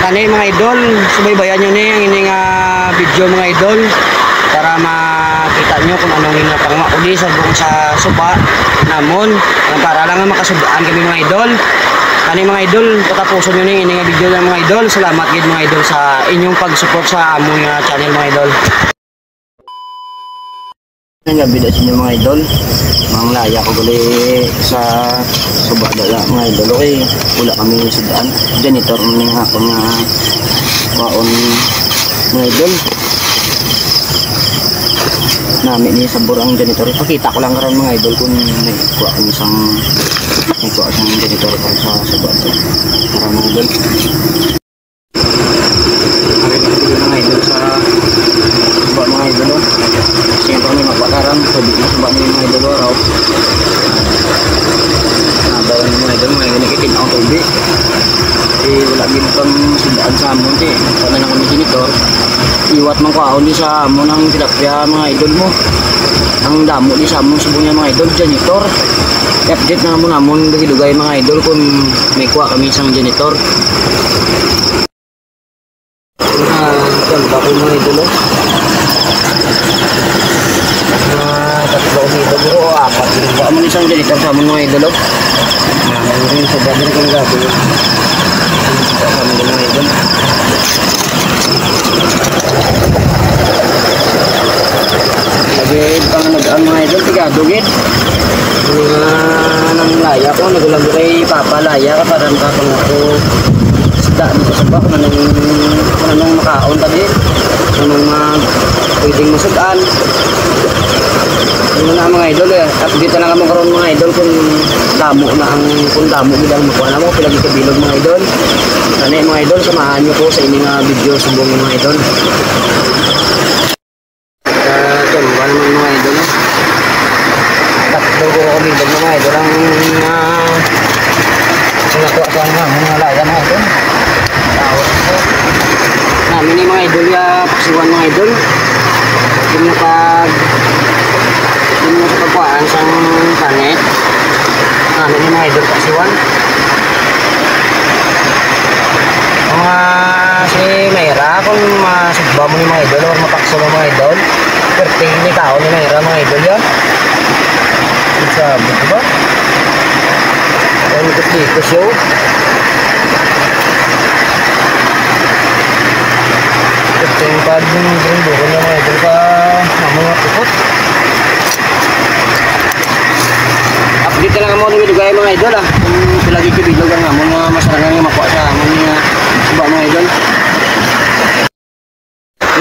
Kani mga idol, subaybayan nyo ni ang ining video mga idol para makita nyo kung anong nga pangmakuli sa buong sa suba namon para lang makasubaan kami mga idol. Kani mga idol, patapuson nyo ni ining video ng mga idol. Salamat gid mga idol sa inyong pag-support sa among channel mga idol. Gabi na sa inyo mga idol, mga laya ko gali sa subada mga idol. Okay, wala kami sa daan janitor ng hapon nga waon mga idol namin ni sabor ang janitor. Pakita ko lang karon mga idol kung nagkuha kami isang janitor para sa subada para mga idol. Mga idol sa suba mga idol, siyempre may magbakaran sabi na suba mga idol araw bawang mga idol mga ginikitin ang tubig wala din pang sindaan sa amon wala na kami janitor iwat man kaon di sa amon ang tilapia mga idol mo ang damo di sa amon subunya mga idol janitor update na amon dugay mga idol kung may kuha kami isang janitor. Yan bago mga idol tatlo dito o apat baka mo isang janitor sa amon mga idol mayroon sa bago kong gabi sa amon mga idol. Lagi pang nag-ang mga idol tigadugit nang laya ko nagulang kay Papa laya ka parang kakang ako isda dito sa bak anong makaon tadi anong pwedeng masudan yun na mga idol update na lang mo karon mga idol kung damo bilang makuha na mo pilagi kabilog mga idol. Sana mga idol samahan nyo po sa inyong video sa buong mga idol. Tumba naman mga idol tatlo ko kabilog mga idol ang nakuha ko mga laya mga idol namin ni mga idol paksiwan mga idol yung nakapagpagpaan sa planet namin ni mga idol paksiwan mga si Mayra kung masugba mo ni mga idol o mapakso mo mga idol perting ni tao ni Mayra mga idol yan sabi ko ba ang dito show perting pad yung buron na mga idol sa mga pukot update na lang mo nung idugay mga idol kung pilagi kibidog ang mga masarangan nga makuha sa mga suba mga idol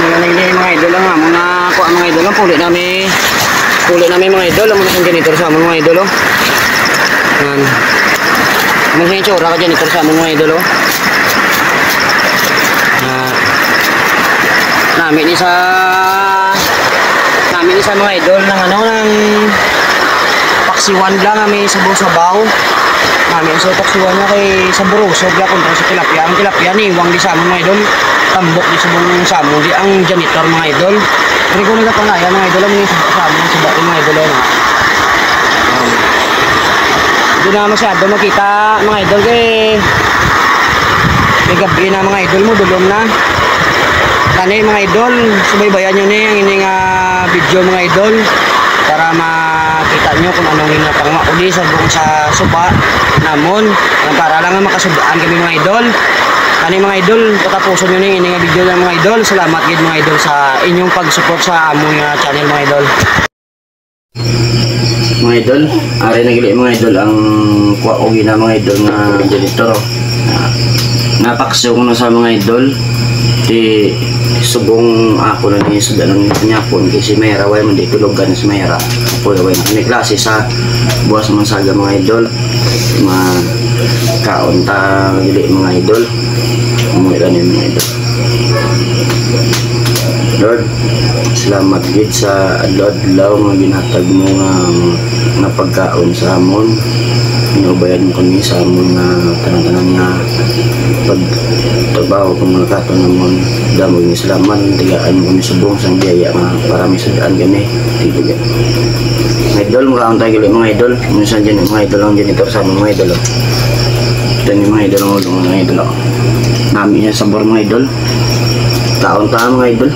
nangyayari mga idol ang mga kuha mga idol ang puli namin mga idol ang mga janitor sa mga idol mga tsura ka janitor sa mga idol namin isa mga idol ng paksiwan lang kami sabaw namin sa paksiwan niya kay saburusog la kontra sa tilapia ang tilapia ni iwang di sa mga idol tambok di sabong samo di ang janitor mga idol pero kung nagapangaya mga idol ang mga samo sa dati mga idol hindi na masyado makita mga idol kay may gabi na mga idol mo dulom na kani mga idol subaybayan nyo ni ang ining video mga idol para makita nyo kung anong nga pangmakuli sa buong sa suba namon para lang makasubaan kami mga idol. Kani mga idol, patapuson nyo ni ining video ng mga idol. Salamat gid mga idol sa inyong pag-support sa among channel mga idol. Mga idol, ari nagili mga idol ang kuha og gina mga idol nga janitor napakso ko na sa mga idol di subong ako na ni suda ng nyapon kasi Mayra way man di tulogan si Mayra po way na klase sa buwas man saga mga idol kaon ta gili mga idol umuwi ni mga idol. Lord, salamat gid sa adlaw nga ginhatag mo nga pagkaon sa amon. Inubayan mo kami sa amon nga tanan-tanan nga pagtrabaho kung mga kato namon. Damo ni salamat tigaan mo kami sa buong sang biyaya nga para mi sadaan kami. Tiga. Mga idol, makaon tayo gili mga idol. Minsan dyan mga idol ang janitor sa amon mga idol. Ito ni mga idol ang mga idol. Nami niya sabor mga idol. Taon-taon mga idol.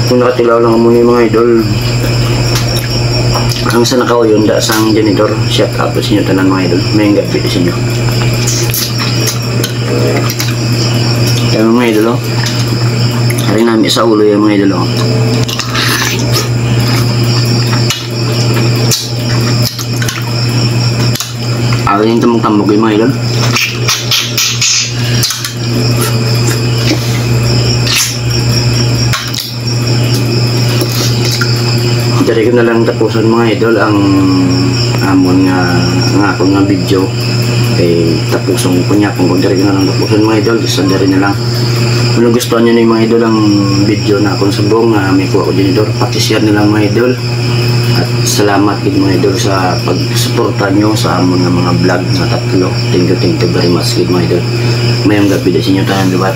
Kung nakatilaw lang muna yung mga idol, ang sa nakauyon da sang janitor, shout out sa inyo tanan mga idol. May gabi sa inyo. Kaya mga idol, oh. Hari namin sa ulo yung mga idol, oh. Akin yung tamog-tamog yung mga idol. Dari ko na lang tapusan mga idol ang amon nga akong nga video kay tapusan ko niya kung dari ko na lang tapusan mga idol sa dari na lang kung gusto niyo na mga idol ang video na akong subong nga may kuha ko din idol pati-share na lang mga idol at salamat din mga idol sa pagsuporta nyo sa amon nga mga vlog na tatlo. Thank you very much mga idol. Mayang gabi din sa inyo tayo diba.